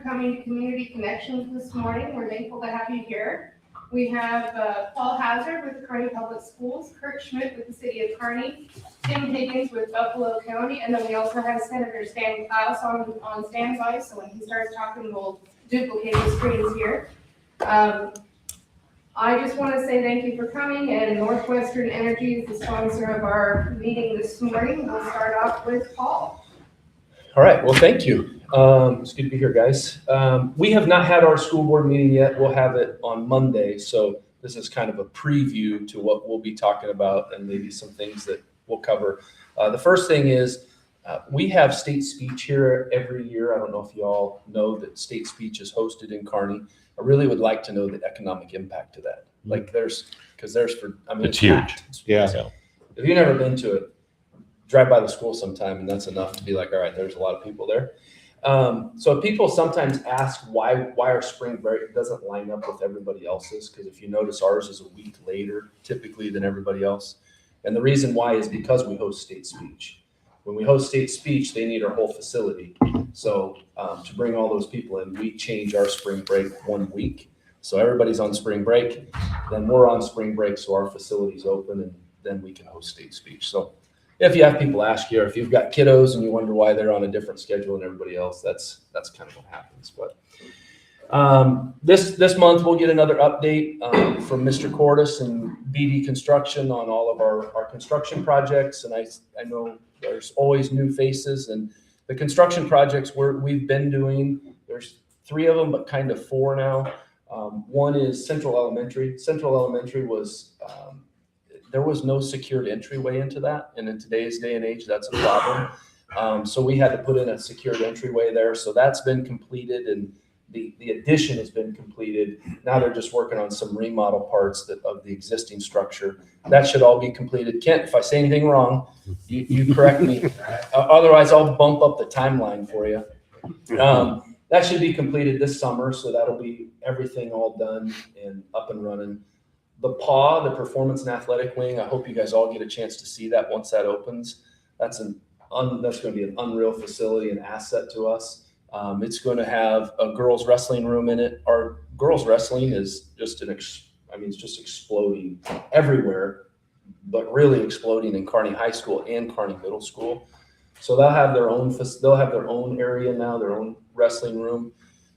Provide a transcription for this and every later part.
coming to Community Connections this morning. We're thankful to have you here. We have Paul Hazard with the Kearney Public Schools, Kurt Schmidt with the City of Kearney, Tim Higgins with Buffalo County, and then we also have Senator Stan Klaus on standby, so when he starts talking, we'll duplicate the screens here. I just want to say thank you for coming, and Northwestern Energy is the sponsor of our meeting this morning. We'll start off with Paul. All right, well, thank you. It's good to be here, guys. We have not had our school board meeting yet. We'll have it on Monday, so this is kind of a preview to what we'll be talking about and maybe some things that we'll cover. The first thing is we have state speech here every year. I don't know if you all know that state speech is hosted in Kearney. I really would like to know the economic impact of that. Like it's huge. Yeah. So if you've never been to it, drive by the school sometime, and that's enough to be like, all right, there's a lot of people there. So people sometimes ask why our spring break doesn't line up with everybody else's, because if you notice, ours is a week later typically than everybody else. And the reason why is because we host state speech. When we host state speech, they need our whole facility. So to bring all those people in, we change our spring break 1 week. So everybody's on spring break, then we're on spring break, so our facility's open, and then we can host state speech. So if you have people ask you, or if you've got kiddos and you wonder why they're on a different schedule than everybody else, that's kind of what happens. But this month we'll get another update from Mr. Cordis and BD Construction on all of our construction projects. And I know there's always new faces, and the construction projects we've been doing, there's 3 of them, but kind of 4 now. One is Central Elementary. Central Elementary was there was no secured entryway into that, and in today's day and age, that's a problem. So we had to put in a secured entryway there. So that's been completed, and the addition has been completed. Now they're just working on some remodel parts of the existing structure. That should all be completed. Kent, if I say anything wrong, you correct me. Otherwise, I'll bump up the timeline for you. That should be completed this summer, so that'll be everything all done and up and running. The PAW, the Performance and Athletic Wing, I hope you guys all get a chance to see that once that opens. That's going to be an unreal facility and asset to us. It's going to have a girls wrestling room in it. Our girls wrestling is just it's just exploding everywhere, but really exploding in Kearney High School and Kearney Middle School. So they'll have their own area now, their own wrestling room.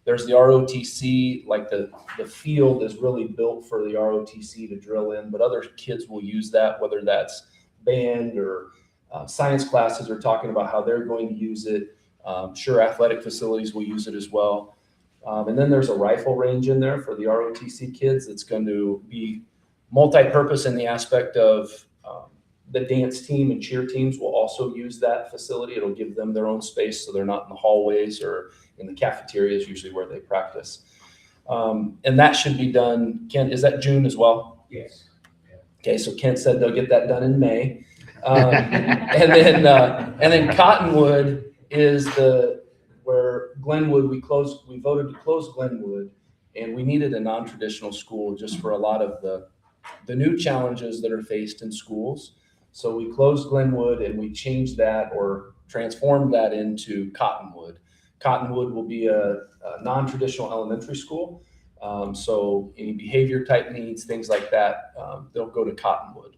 There's the ROTC, like the field is really built for the ROTC to drill in, but other kids will use that, whether that's band or science classes are talking about how they're going to use it. Sure, athletic facilities will use it as well. And then there's a rifle range in there for the ROTC kids. It's going to be multi-purpose in the aspect of the dance team and cheer teams will also use that facility. It'll give them their own space, so they're not in the hallways or in the cafeterias, usually where they practice. And that should be done. Kent, is that June as well? Yes. Yeah. Okay, so Kent said they'll get that done in May. And then Cottonwood is where Glenwood, we voted to close Glenwood, and we needed a non-traditional school just for a lot of the new challenges that are faced in schools. So we closed Glenwood and we changed that or transformed that into Cottonwood. Cottonwood will be a non-traditional elementary school. So any behavior type needs, things like that, they'll go to Cottonwood.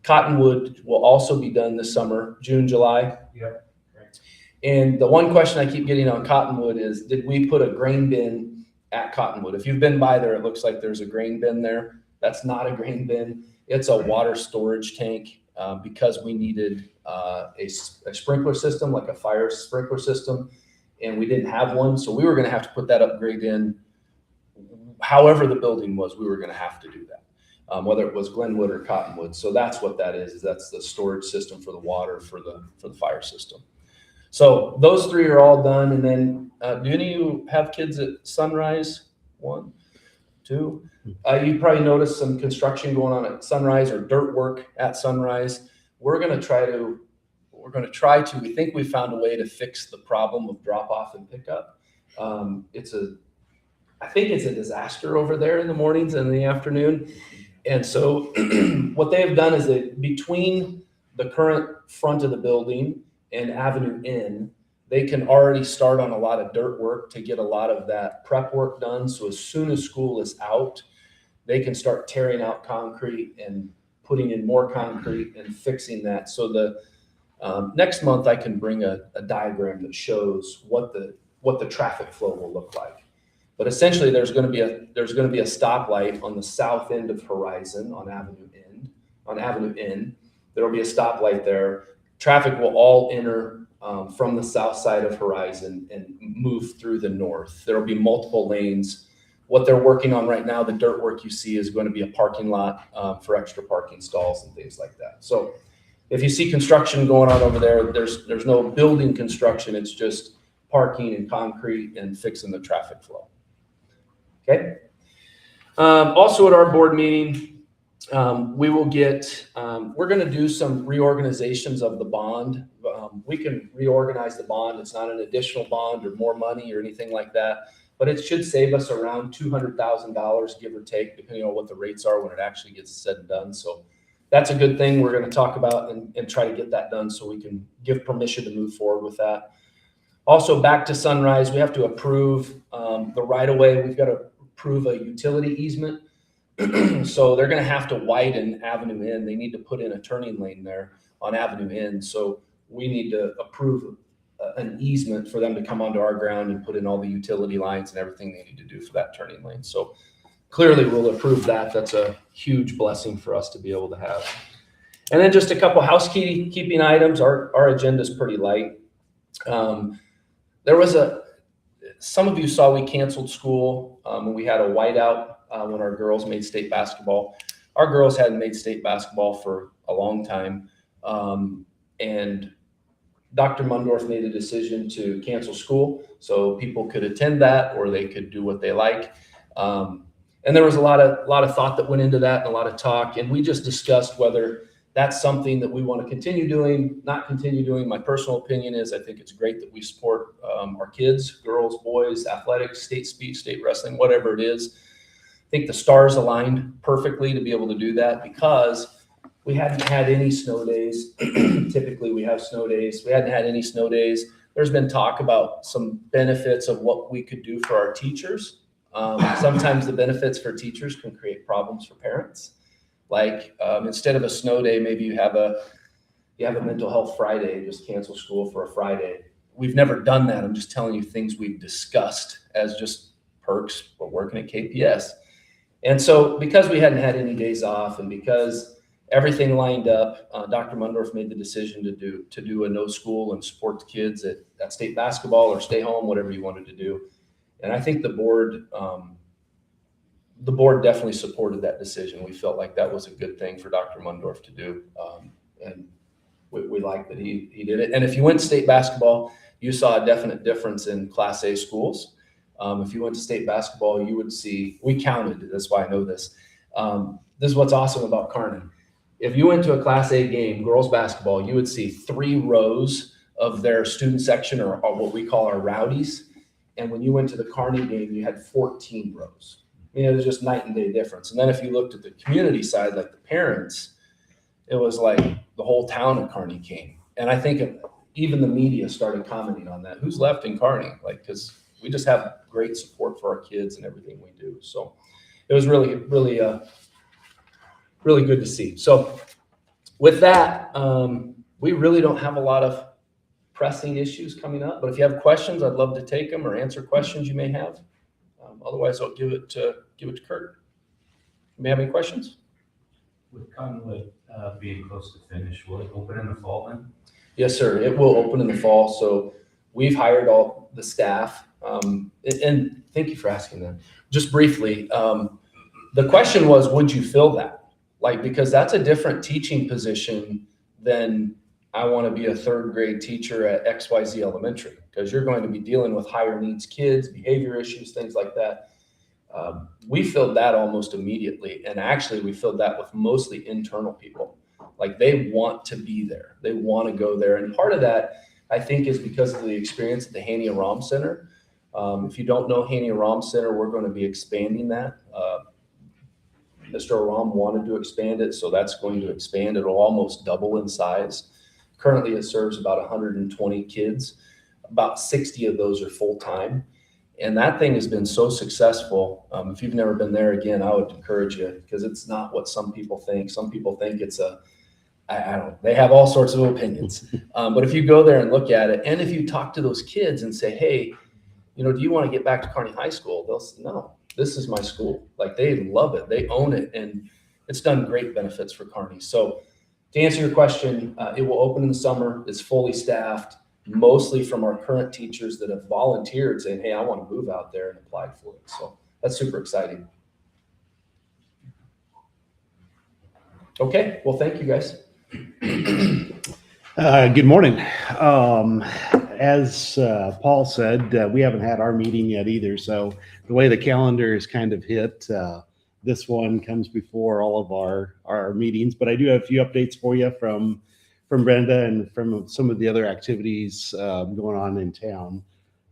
Cottonwood will also be done this summer, June, July. Yep. Right. And the one question I keep getting on Cottonwood is, did we put a grain bin at Cottonwood? If you've been by there, it looks like there's a grain bin there. That's not a grain bin. It's a water storage tank because we needed a sprinkler system, like a fire sprinkler system, and we didn't have one. So we were going to have to put that upgrade in. However the building was, we were going to have to do that, whether it was Glenwood or Cottonwood. So that's what that is. That's the storage system for the water for the fire system. So those 3 are all done. And then do any of you have kids at Sunrise? 1, 2. You probably noticed some construction going on at Sunrise or dirt work at Sunrise. We're going to try to, we think we found a way to fix the problem of drop off and pickup. I think it's a disaster over there in the mornings and in the afternoon. And so what they've done is between the current front of the building and Avenue N, they can already start on a lot of dirt work to get a lot of that prep work done. So as soon as school is out, they can start tearing out concrete and putting in more concrete and fixing that. So the next month I can bring a diagram that shows what the traffic flow will look like. But essentially, there's going to be a stoplight on the south end of Horizon on Avenue N. There will be a stoplight there. Traffic will all enter from the south side of Horizon and move through the north. There will be multiple lanes. What they're working on right now, the dirt work you see, is going to be a parking lot for extra parking stalls and things like that. So if you see construction going on over there, there's no building construction. It's just parking and concrete and fixing the traffic flow. Okay. Also at our board meeting, we will get, we're going to do some reorganizations of the bond. We can reorganize the bond. It's not an additional bond or more money or anything like that, but it should save us around $200,000, give or take, depending on what the rates are when it actually gets said and done. So that's a good thing we're going to talk about and try to get that done so we can give permission to move forward with that. Also, back to Sunrise, we have to approve the right-of-way. We've got to approve a utility easement. So they're going to have to widen Avenue N. They need to put in a turning lane there on Avenue N. So we need to approve an easement for them to come onto our ground and put in all the utility lines and everything they need to do for that turning lane. So clearly we'll approve that. That's a huge blessing for us to be able to have. And then just a couple housekeeping items. Our agenda is pretty light. Some of you saw we canceled school when we had a whiteout when our girls made state basketball. Our girls hadn't made state basketball for a long time. And Dr. Mundorf made a decision to cancel school so people could attend that or they could do what they like. And there was a lot of thought that went into that and a lot of talk. And we just discussed whether that's something that we want to continue doing, not continue doing. My personal opinion is I think it's great that we support our kids, girls, boys, athletics, state speech, state wrestling, whatever it is. I think the stars aligned perfectly to be able to do that because we hadn't had any snow days. Typically we have snow days. We hadn't had any snow days. There's been talk about some benefits of what we could do for our teachers. Sometimes the benefits for teachers can create problems for parents. Like instead of a snow day, maybe you have a mental health Friday, just cancel school for a Friday. We've never done that. I'm just telling you things we've discussed as just perks for working at KPS. And so because we hadn't had any days off and because everything lined up, Dr. Mundorf made the decision to do a no school and support the kids at state basketball or stay home, whatever you wanted to do. And I think the board definitely supported that decision. We felt like that was a good thing for Dr. Mundorf to do. And we like that he did it. And if you went to state basketball, you saw a definite difference in Class A schools. If you went to state basketball, you would see, we counted, that's why I know this. This is what's awesome about Kearney. If you went to a Class A game, girls basketball, you would see 3 rows of their student section or what we call our rowdies. And when you went to the Kearney game, you had 14 rows. There's just night and day difference. And then if you looked at the community side, like the parents, it was like the whole town of Kearney came. And I think even the media started commenting on that. Who's left in Kearney? Because we just have great support for our kids and everything we do. So it was really, really, really good to see. So with that, we really don't have a lot of pressing issues coming up. But if you have questions, I'd love to take them or answer questions you may have. Otherwise, I'll give it to Kurt. You may have any questions? With Conway being close to finish, will it open in the fall then? Yes, sir. It will open in the fall. So we've hired all the staff. And thank you for asking that. Just briefly, the question was, would you fill that? Because that's a different teaching position than I want to be a 3rd grade teacher at XYZ Elementary, because you're going to be dealing with higher needs kids, behavior issues, things like that. We filled that almost immediately. And actually we filled that with mostly internal people. They want to be there. They want to go there. And part of that, I think, is because of the experience at the Haney Aram Center. If you don't know Haney Aram Center, we're going to be expanding that. Mr. Aram wanted to expand it, so that's going to expand. It'll almost double in size. Currently, it serves about 120 kids. about 60 of those are full-time. And that thing has been so successful. If you've never been there, again, I would encourage you, because it's not what some people think. Some people think it's I don't, they have all sorts of opinions. But if you go there and look at it, and if you talk to those kids and say, hey, do you want to get back to Kearney High School? They'll say, no, this is my school. Like, they love it. They own it. And it's done great benefits for Kearney. So to answer your question, it will open in the summer. It's fully staffed, mostly from our current teachers that have volunteered saying, hey, I want to move out there, and applied for it. So that's super exciting. Okay, well, thank you guys. Good morning. As Paul said, we haven't had our meeting yet either. So the way the calendar is kind of hit, this one comes before all of our meetings. But I do have a few updates for you from Brenda and from some of the other activities going on in town.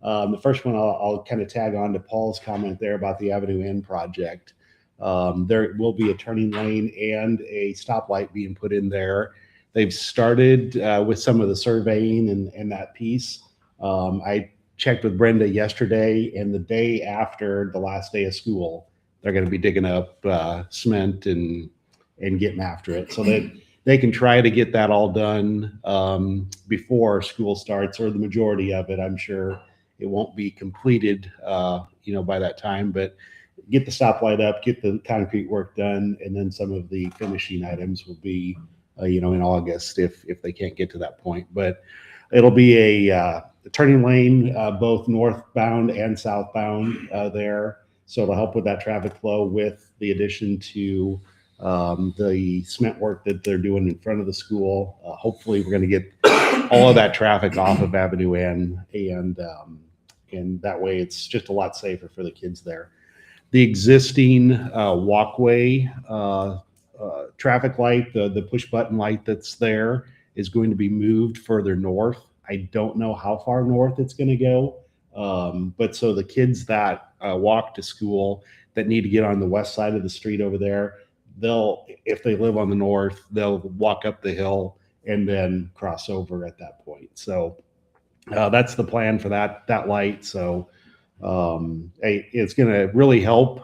The first one, I'll kind of tag on to Paul's comment there about the Avenue N project. There will be a turning lane and a stoplight being put in there. They've started with some of the surveying and that piece. I checked with Brenda yesterday, and the day after the last day of school, they're going to be digging up cement and getting after it, so that they can try to get that all done before school starts, or the majority of it. I'm sure it won't be completed, by that time, but get the stoplight up, get the concrete work done, and then some of the finishing items will be, in August if they can't get to that point. But it'll be a turning lane, both northbound and southbound there. So it'll help with that traffic flow, with the addition to the cement work that they're doing in front of the school. Hopefully we're going to get all of that traffic off of Avenue N, and that way it's just a lot safer for the kids there. The existing walkway traffic light, the push button light that's there, is going to be moved further north. I don't know how far north it's going to go, but so the kids that walk to school that need to get on the west side of the street over there, if they live on the north, they'll walk up the hill and then cross over at that point. So that's the plan for that light. So it's going to really help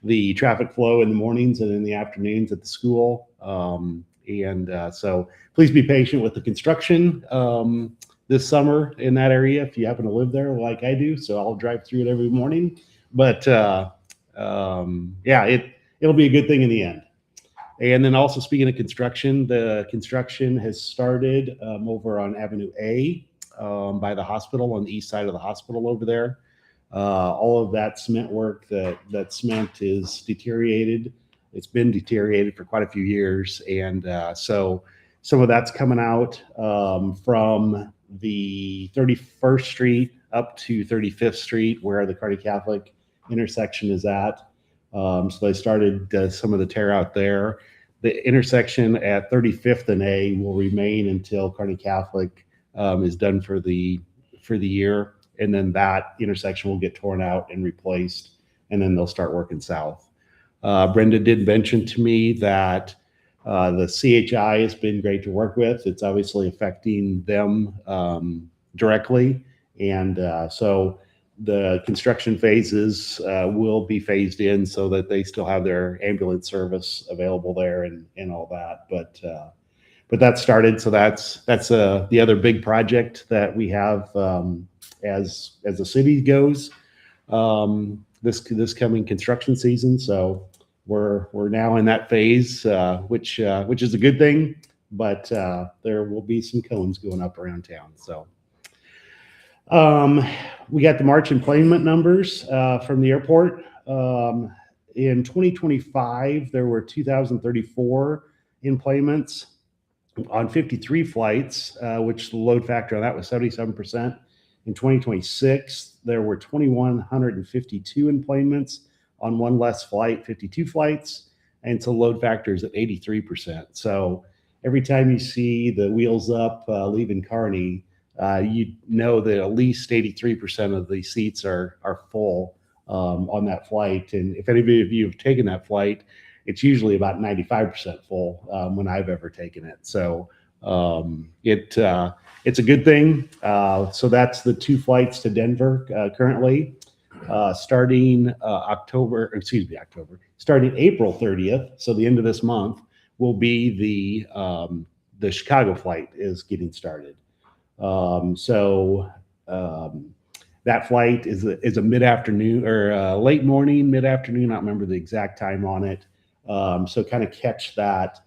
the traffic flow in the mornings and in the afternoons at the school. So please be patient with the construction this summer in that area if you happen to live there like I do. So I'll drive through it every morning. But it'll be a good thing in the end. And then also, speaking of construction, the construction has started over on Avenue A by the hospital, on the east side of the hospital over there. All of that cement work, that cement is deteriorated. It's been deteriorated for quite a few years. And so some of that's coming out from the 31st Street up to 35th Street, where the Kearney Catholic intersection is at. So they started some of the tear out there. The intersection at 35th and A will remain until Kearney Catholic is done for the year. And then that intersection will get torn out and replaced, and then they'll start working south. Brenda did mention to me that the CHI has been great to work with. It's obviously affecting them directly. And so the construction phases will be phased in so that they still have their ambulance service available there and all that. But that started. So that's the other big project that we have as the city goes this coming construction season. So we're now in that phase, which is a good thing, but there will be some cones going up around town. So we got the March employment numbers from the airport. In 2025, there were 2,034 employments on 53 flights, which the load factor on that was 77%. In 2026, there were 2,152 employments on one less flight, 52 flights, and so load factor is at 83%. So every time you see the wheels up leaving Kearney, you know that at least 83% of the seats are full on that flight. And if any of you have taken that flight, it's usually about 95% full when I've ever taken it. So it it's a good thing. So that's the 2 flights to Denver currently. Starting starting April 30th, so the end of this month, will be the Chicago flight is getting started. That flight is a mid-afternoon or late morning, mid-afternoon. I don't remember the exact time on it. So kind of catch that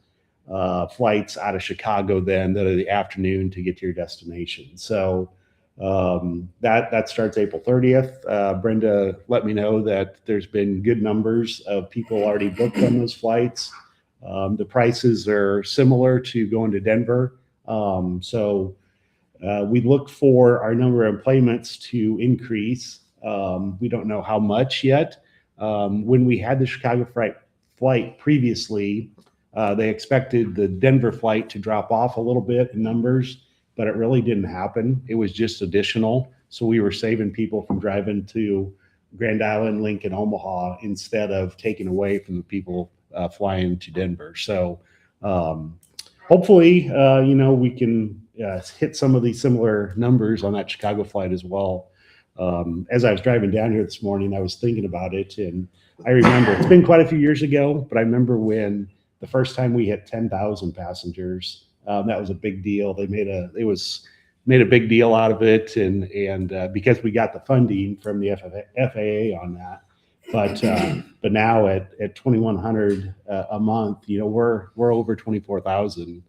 flights out of Chicago then that are the afternoon to get to your destination. So that starts April 30th. Brenda let me know that there's been good numbers of people already booked on those flights. The prices are similar to going to Denver. We look for our number of enplanements to increase. We don't know how much yet. When we had the Chicago flight previously, they expected the Denver flight to drop off a little bit in numbers, but it really didn't happen. It was just additional. So we were saving people from driving to Grand Island, Lincoln, Omaha, instead of taking away from the people flying to Denver. So hopefully, we can hit some of these similar numbers on that Chicago flight as well. As I was driving down here this morning, I was thinking about it, and I remember it's been quite a few years ago, but I remember when the first time we hit 10,000 passengers, that was a big deal. They made a big deal out of it, and because we got the funding from the FAA on that. But now at 2,100 a month, we're over 24,000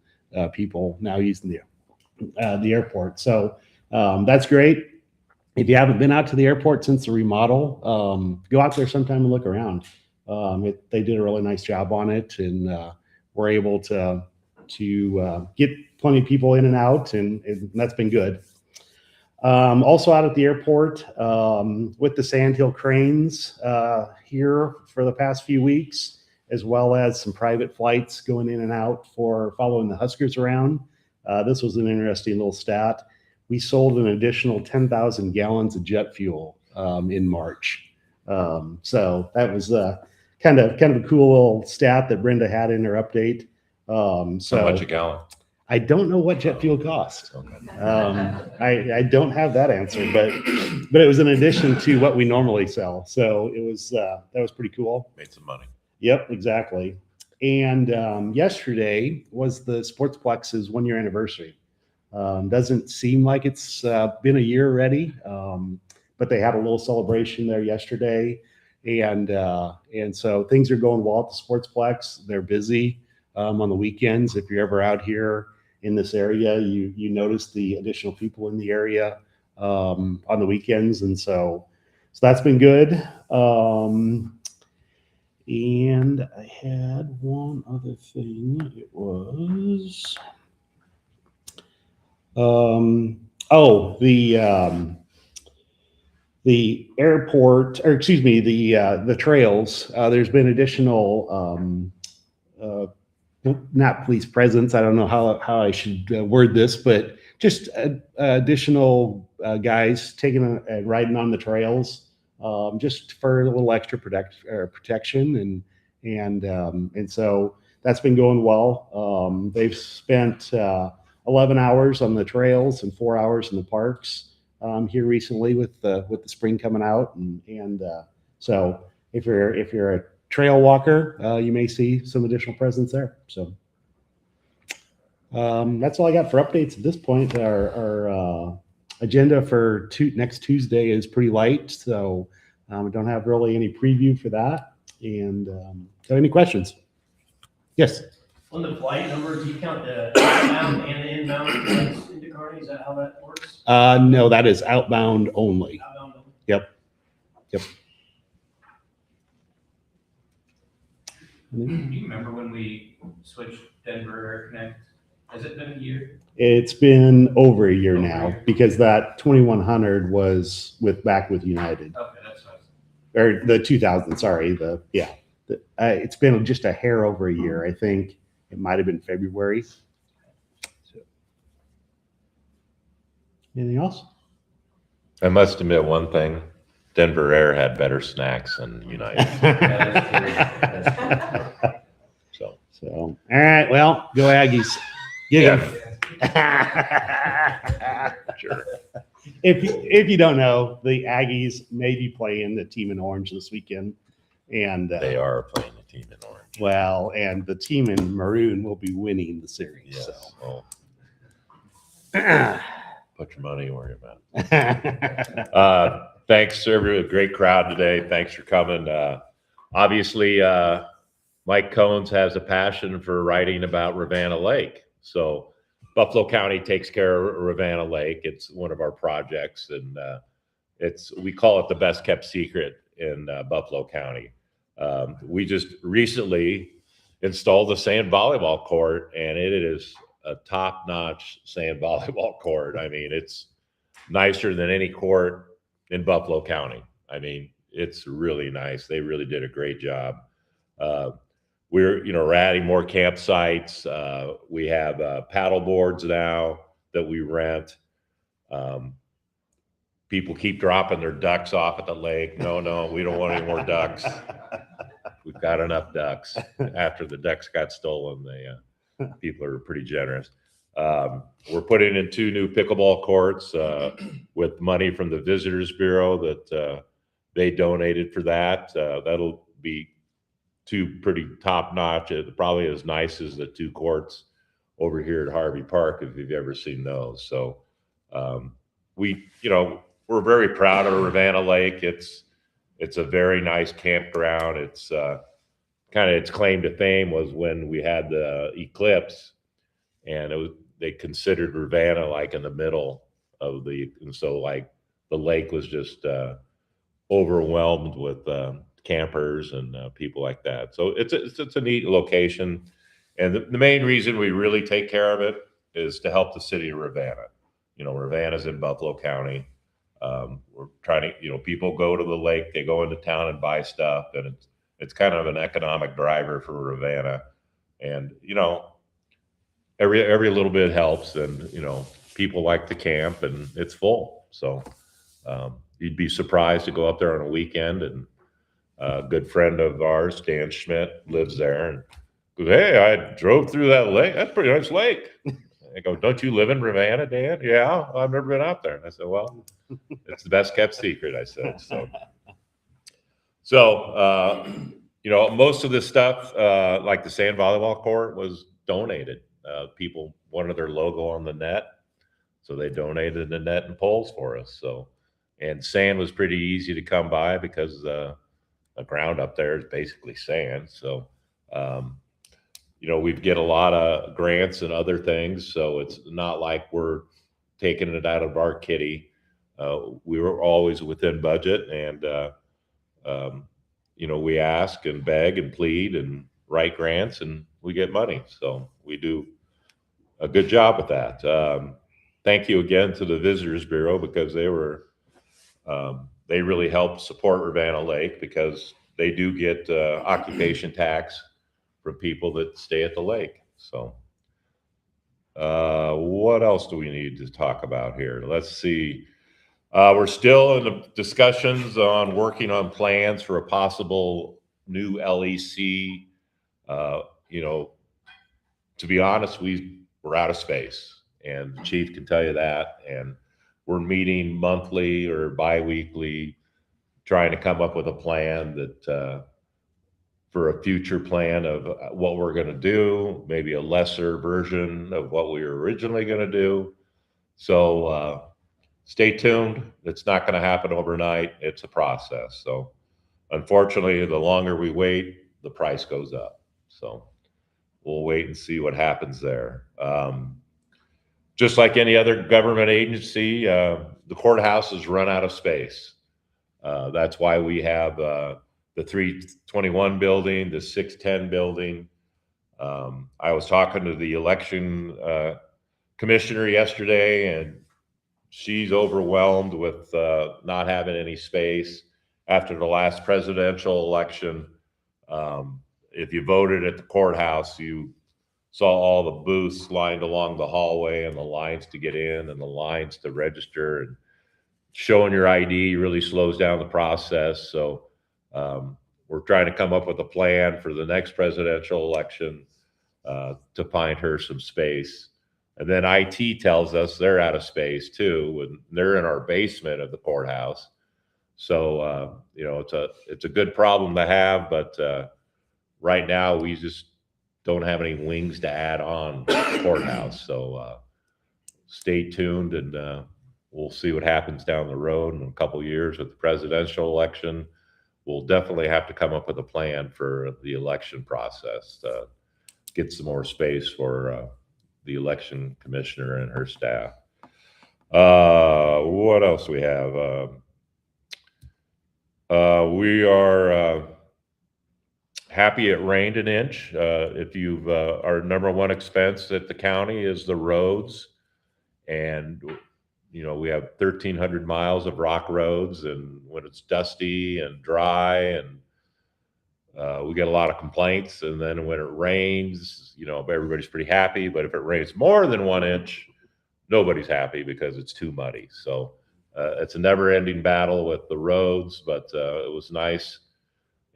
people now using the airport. So that's great. If you haven't been out to the airport since the remodel, go out there sometime and look around. They did a really nice job on it, and we're able to get plenty of people in and out, and that's been good. Also out at the airport with the Sandhill cranes here for the past few weeks, as well as some private flights going in and out for following the Huskers around. This was an interesting little stat. We sold an additional 10,000 gallons of jet fuel in March. So that was kind of a cool little stat that Brenda had in her update. How much a gallon? I don't know what jet fuel costs. I don't have that answer, but it was in addition to what we normally sell. So it was that was pretty cool. Made some money. Yep, exactly. And yesterday was the Sportsplex's 1-year anniversary. Doesn't seem like it's been a year already, but they had a little celebration there yesterday, and so things are going well at the Sportsplex. They're busy on the weekends. If you're ever out here in this area, you notice the additional people in the area on the weekends, and so that's been good. And I had one other thing. It was the airport, or excuse me, the trails. There's been additional not police presence. I don't know how I should word this, but just additional guys taking and riding on the trails, just for a little extra protection, and so that's been going well. They've spent 11 hours on the trails and 4 hours in the parks here recently with the spring coming out, and so if you're a trail walker, you may see some additional presence there. So that's all I got for updates at this point. Our agenda for next Tuesday is pretty light, so we don't have really any preview for that. And so any questions? Yes. On the flight numbers, you count the outbound and the inbound flights into Kearney? Is that how that works? No, that is outbound only. Outbound only? Yep. Do you remember when we switched Denver Air Connect? Has it been a year? It's been over a year Over a now, year. because that 2100 was back with United, Okay, that's what or the 2000. Sorry, it's been just a hair over a year. I think it might have been February. So. Anything else? I must admit one thing. Denver Air had better snacks than United. So, all right. Well, go Aggies. Get 'em. Sure. If you don't know, the Aggies may be playing the team in orange this weekend, and They are playing the team in orange. well, and the team in maroon will be winning the series. Yes. Well, So. put your money where your mouth. Thanks, everyone. Great crowd today. Thanks for coming. Obviously, Mike Combs has a passion for writing about Ravenna Lake. So Buffalo County takes care of Ravenna Lake. It's one of our projects, and we call it the best kept secret in Buffalo County. We just recently installed the sand volleyball court, and it is a top-notch sand volleyball court. I mean, it's nicer than any court in Buffalo County. I mean, it's really nice. They really did a great job. We're adding more campsites. We have paddle boards now that we rent. People keep dropping their ducks off at the lake. No, we don't want any more ducks. We've got enough ducks. After the ducks got stolen, people are pretty generous. We're putting in 2 new pickleball courts with money from the Visitors Bureau that they donated for that. That'll be 2 pretty top-notch, probably as nice as the 2 courts over here at Harvey Park, if you've ever seen those. So we're very proud of Ravenna Lake. It's a very nice campground. It's kind of its claim to fame was when we had the eclipse, and they considered Ravenna like in the middle of and so like the lake was just overwhelmed with campers and people like that. So it's a neat location, and the main reason we really take care of it is to help the city of Ravenna. Ravenna's in Buffalo County. We're trying to, people go to the lake, they go into town and buy stuff, and it's kind of an economic driver for Ravenna. And every little bit helps, and people like to camp, and it's full. So you'd be surprised to go up there on a weekend, and a good friend of ours, Dan Schmidt, lives there, and goes, "Hey, I drove through that lake. That's a pretty nice lake." I go, "Don't you live in Ravenna, Dan?" "Yeah, I've never been out there." I said, "Well, it's the best kept secret," I said. So most of this stuff, like the sand volleyball court, was donated. People wanted their logo on the net, so they donated the net and poles for us. And sand was pretty easy to come by because the ground up there is basically sand. So we get a lot of grants and other things, so it's not like we're taking it out of our kitty. We were always within budget, and we ask and beg and plead and write grants, and we get money. So we do a good job with that. Thank you again to the Visitors Bureau, because they really help support Ravenna Lake, because they do get occupation tax from people that stay at the lake. So what else do we need to talk about here? Let's see. We're still in the discussions on working on plans for a possible new LEC. To be honest, we're out of space, and the chief can tell you that. And we're meeting monthly or bi-weekly, trying to come up with a plan that for a future plan of what we're going to do, maybe a lesser version of what we were originally going to do. So stay tuned. It's not going to happen overnight. It's a process. So unfortunately, the longer we wait, the price goes up. So we'll wait and see what happens there. Just like any other government agency, the courthouse has run out of space. That's why we have the 321 building, the 610 building. I was talking to the election commissioner yesterday, and she's overwhelmed with not having any space after the last presidential election. If you voted at the courthouse, you saw all the booths lined along the hallway, and the lines to get in and the lines to register, and showing your ID really slows down the process. So we're trying to come up with a plan for the next presidential election to find her some space. And then IT tells us they're out of space too, and they're in our basement of the courthouse. So, you know, it's a good problem to have, but right now we just don't have any wings to add on to the courthouse. So stay tuned, and we'll see what happens down the road in a couple of years with the presidential election. We'll definitely have to come up with a plan for the election process to get some more space for the election commissioner and her staff. What else we have? We are happy it rained an inch. If you've our number one expense at the county is the roads, and you know we have 1,300 miles of rock roads, and when it's dusty and dry, and we get a lot of complaints. And then when it rains, you know, everybody's pretty happy. But if it rains more than 1 inch, nobody's happy because it's too muddy. So it's a never-ending battle with the roads. But it was nice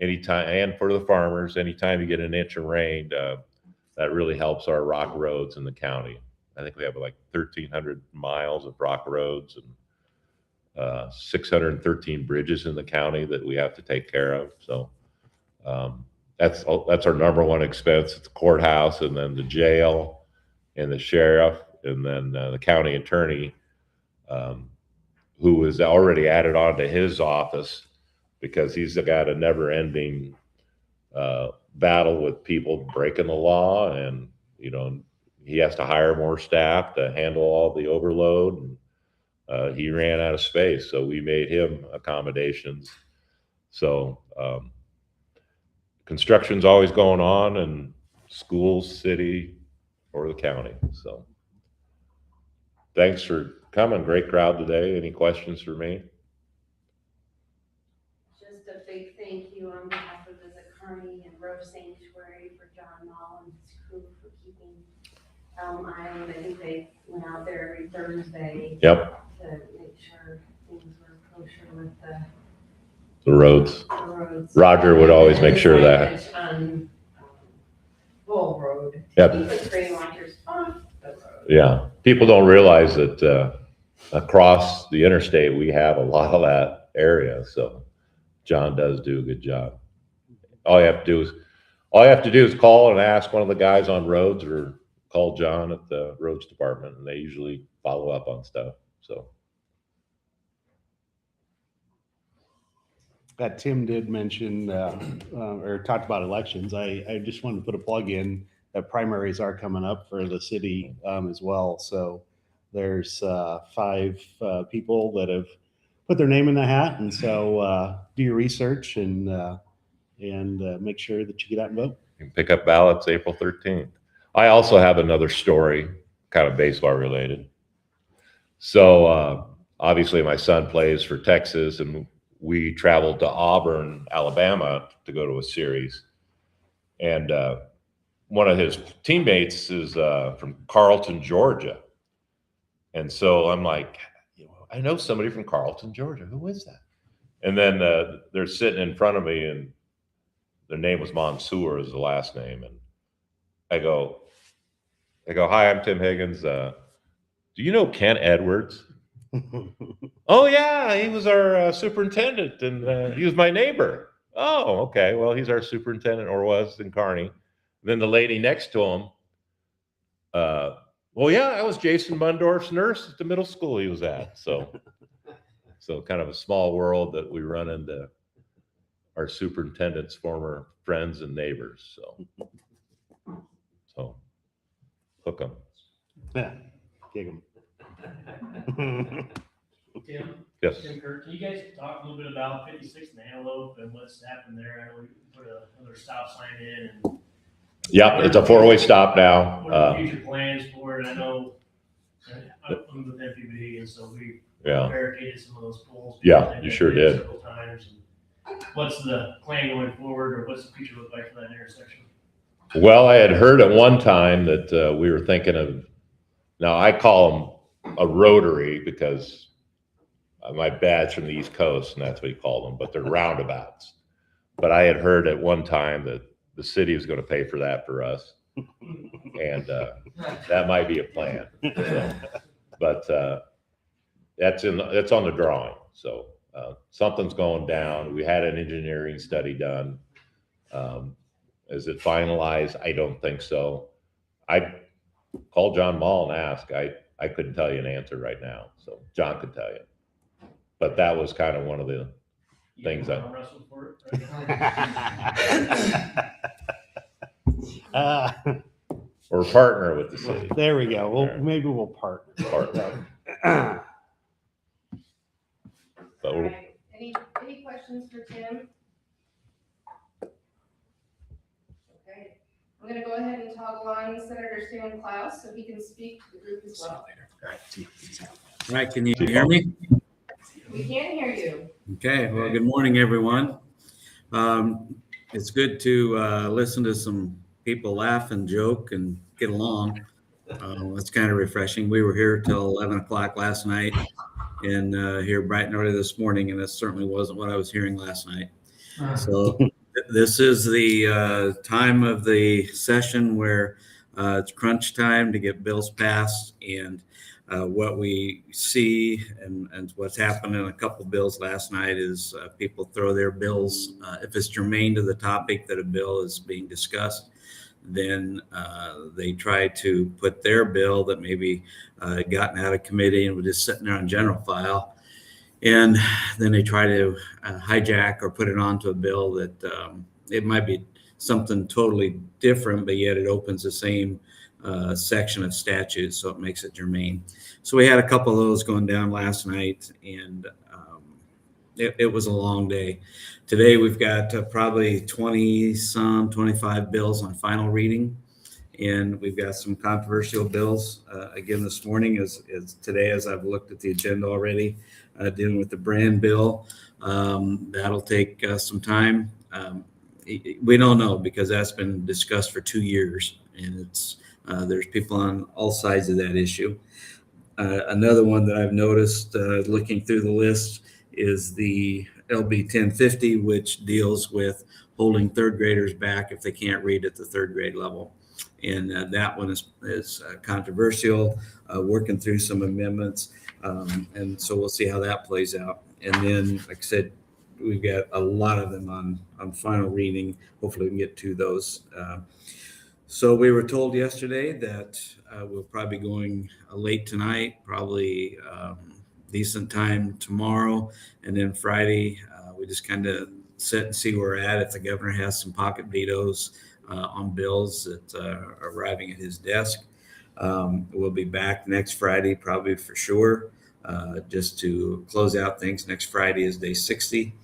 anytime, and for the farmers, anytime you get an inch of rain, that really helps our rock roads in the county. I think we have like 1,300 miles of rock roads and 613 bridges in the county that we have to take care of. So that's our number one expense. It's the courthouse, and then the jail, and the sheriff, and then the county attorney, who is already added on to his office because he's got a never-ending battle with people breaking the law, and you know he has to hire more staff to handle all the overload. And he ran out of space, so we made him accommodations. So construction's always going on in schools, city, or the county. So thanks for coming. Great crowd today. Any questions for me? Just a big thank you on behalf of Visit Kearney and Rose Sanctuary for John Mall and his crew for keeping Elm Island. I think they went out there every Thursday. Yep. To make sure things were kosher with The roads. the roads. Roger would always make sure of that. Signage on Bull Road. Yep. Keep the train watchers off the road. Yeah. People don't realize that across the interstate, we have a lot of that area. So John does do a good job. All you have to do is call and ask one of the guys on roads, or call John at the roads department, and they usually follow up on stuff. So That Tim did mention or talked about elections. I just wanted to put a plug in that primaries are coming up for the city as well. So there's 5 people that have put their name in the hat, and so do your research and make sure that you get out and vote. you can pick up ballots April 13th. I also have another story, kind of baseball related. So obviously my son plays for Texas, and we traveled to Auburn, Alabama to go to a series. And one of his teammates is from Carlton, Georgia. And so I'm like, I know somebody from Carlton, Georgia. Who is that? And then they're sitting in front of me, and their name was Mansour is the last name. And I go, hi, I'm Tim Higgins. Do you know Kent Edwards? Oh yeah, he was our superintendent, and he was my neighbor. Oh, okay. Well, he's our superintendent, or was in Kearney. Then the lady next to him, well, yeah, I was Jason Mundorf's nurse at the middle school he was at. So kind of a small world that we run into our superintendent's former friends and neighbors. So hook 'em. Yeah, kick 'em. Tim, Yes. Tim Kirk, can you guys talk a little bit about 56 and Antelope and what's happened there? I know we put another stop sign in, and Yep, it's a 4-way stop now. what are the future plans for it? I know I'm with MPB, and so we Yeah. barricaded some of those poles. Yeah, you sure did. Several times. And what's the plan going forward, or what's the future look like for that intersection? Well, I had heard at one time that we were thinking of, now I call them a rotary because my dad's from the East Coast, and that's what he called them, but they're roundabouts. But I had heard at one time that the city was going to pay for that for us. And that might be a plan. So, but that's on the drawing. So something's going down. We had an engineering study done. Is it finalized? I don't think so. I called John Mall and asked. I couldn't tell you an answer right now. So John could tell you. But that was kind of one of the things that. Wrestle for it, right? Or partner with the city. There we go. Well, maybe we'll partner. But All right. Any questions for Tim? Okay, I'm gonna go ahead and toggle on Senator Stan Klaus so he can speak to the group as well. Right, can you hear me? We can hear you. Okay, well, good morning, everyone. It's good to listen to some people laugh and joke and get along. It's kind of refreshing. We were here till 11 o'clock last night and here bright and early this morning, and it certainly wasn't what I was hearing last night. So this is the time of the session where it's crunch time to get bills passed, and what we see and what's happened in a couple of bills last night is people throw their bills, if it's germane to the topic that a bill is being discussed, then they try to put their bill that maybe gotten out of committee and was just sitting there on general file. And then they try to hijack or put it onto a bill that it might be something totally different, but yet it opens the same section of statutes, so it makes it germane. So we had a couple of those going down last night, and it was a long day. Today we've got probably 25 bills on final reading, and we've got some controversial bills again this morning as today, as I've looked at the agenda already, dealing with the brand bill. That'll take some time. We don't know because that's been discussed for 2 years, and it's there's people on all sides of that issue. Another one that I've noticed looking through the list is the LB 1050, which deals with holding third graders back if they can't read at the third grade level. And that one is controversial, working through some amendments. And so we'll see how that plays out. And then, like I said, we've got a lot of them on final reading. Hopefully we can get to those. So we were told yesterday that we'll probably be going late tonight, probably decent time tomorrow. And then Friday, we just kind of sit and see where we're at. If the governor has some pocket vetoes on bills that are arriving at his desk, we'll be back next Friday, probably for sure, just to close out things. Next Friday is day 60.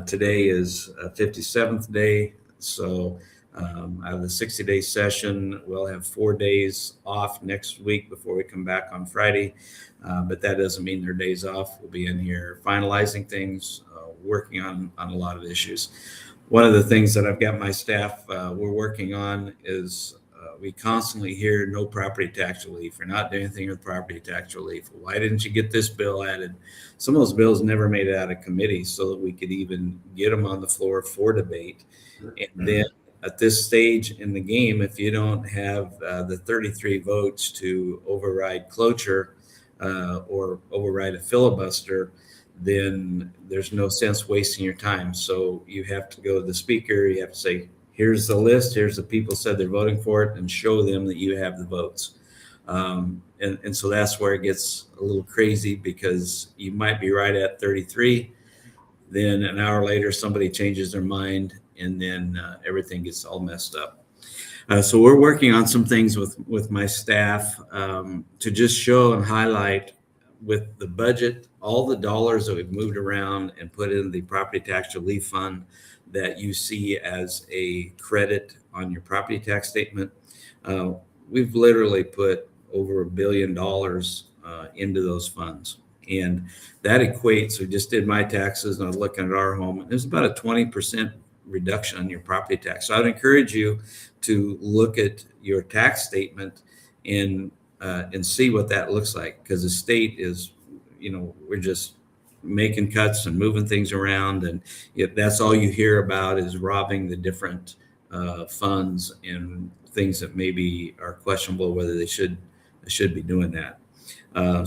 Today is 57th day. So out of the 60-day session, we'll have 4 days off next week before we come back on Friday. But that doesn't mean they're days off. We'll be in here finalizing things, working on a lot of issues. One of the things that I've got my staff, we're working on is we constantly hear no property tax relief. You're not doing anything with property tax relief. Why didn't you get this bill added? Some of those bills never made it out of committee so that we could even get them on the floor for debate. And then at this stage in the game, if you don't have the 33 votes to override cloture or override a filibuster, then there's no sense wasting your time. So you have to go to the speaker. You have to say, here's the list. Here's the people said they're voting for it, and show them that you have the votes. And so that's where it gets a little crazy, because you might be right at 33. Then an hour later, somebody changes their mind, and then everything gets all messed up. So we're working on some things with my staff to just show and highlight with the budget, all the dollars that we've moved around and put in the property tax relief fund that you see as a credit on your property tax statement. We've literally put over $1 billion into those funds. And that equates, we just did my taxes and I was looking at our home, and there's about a 20% reduction on your property tax. So I'd encourage you to look at your tax statement and see what that looks like, because the state is, we're just making cuts and moving things around, and if that's all you hear about is robbing the different funds and things that maybe are questionable, whether they should be doing that.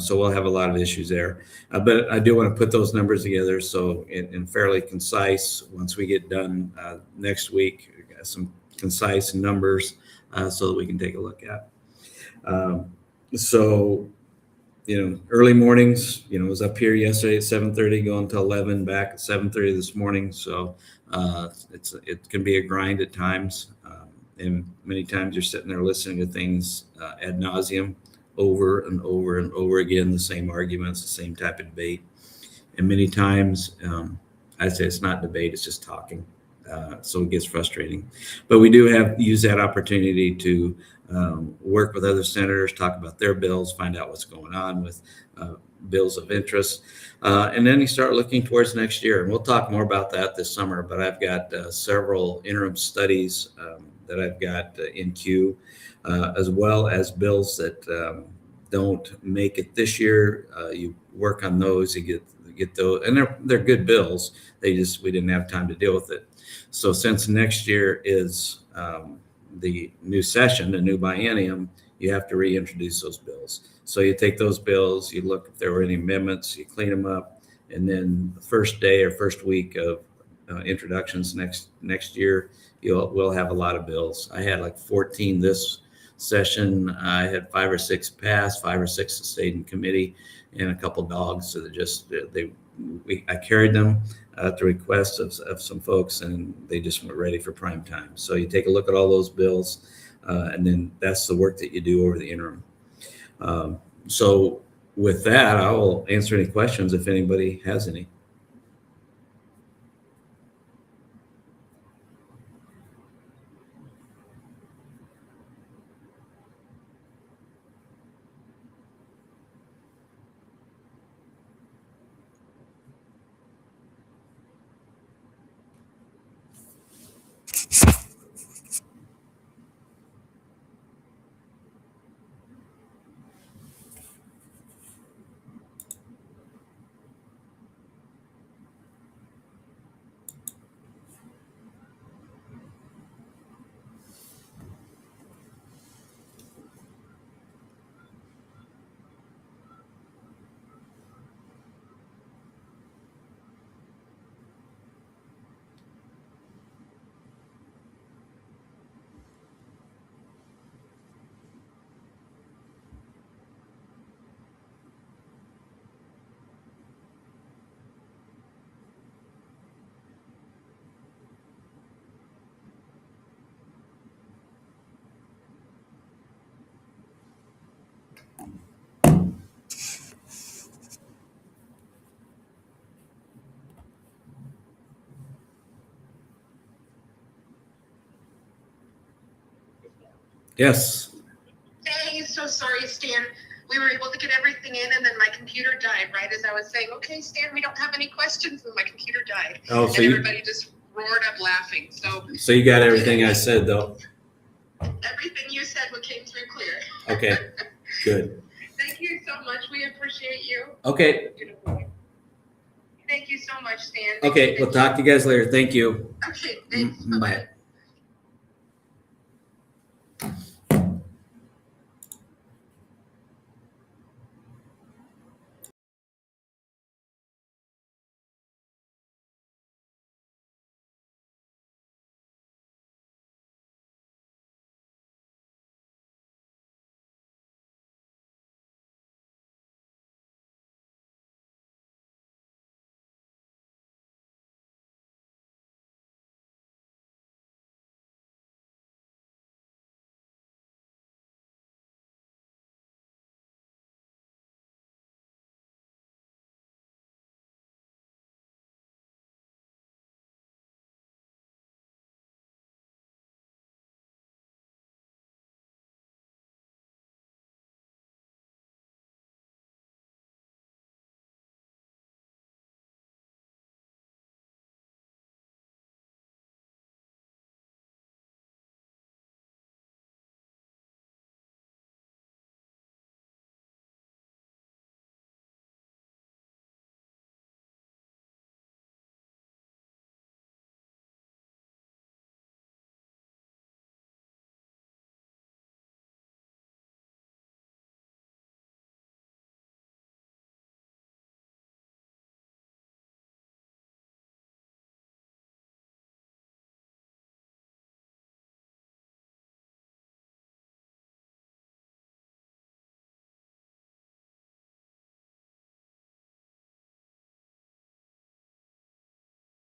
So we'll have a lot of issues there. But I do want to put those numbers together so in fairly concise, once we get done next week, we got some concise numbers so that we can take a look at. So, early mornings, was up here yesterday at 7:30, going to 11, back at 7:30 this morning. So it can be a grind at times. And many times you're sitting there listening to things ad nauseum, over and over and over again, the same arguments, the same type of debate. And many times, I'd say it's not debate, it's just talking. So it gets frustrating. But we do use that opportunity to work with other senators, talk about their bills, find out what's going on with bills of interest. And then you start looking towards next year. And we'll talk more about that this summer, but I've got several interim studies that I've got in queue, as well as bills that don't make it this year. You work on those, you get those, and they're good bills. We didn't have time to deal with it. So since next year is the new session, the new biennium, you have to reintroduce those bills. So you take those bills, you look if there were any amendments, you clean them up, and then the first day or first week of introductions next year, we'll have a lot of bills. I had like 14 this session. I had 5 or 6 pass, 5 or 6 that stayed in committee, and a couple dogs. So I carried them at the request of some folks, and they just weren't ready for prime time. So you take a look at all those bills, and then that's the work that you do over the interim. So with that, I will answer any questions if anybody has any. Yes. Hey, so sorry, Stan. We were able to get everything in, and then my computer died right as I was saying, okay, Stan, we don't have any questions, and my computer died. Oh, and everybody just roared up laughing. So you got everything I said, though? Everything you said came through clear. Okay, good. Thank you so much. We appreciate you. Okay. Thank you so much, Stan. Okay, we'll talk to you guys later. Thank you. Okay, thanks. Bye.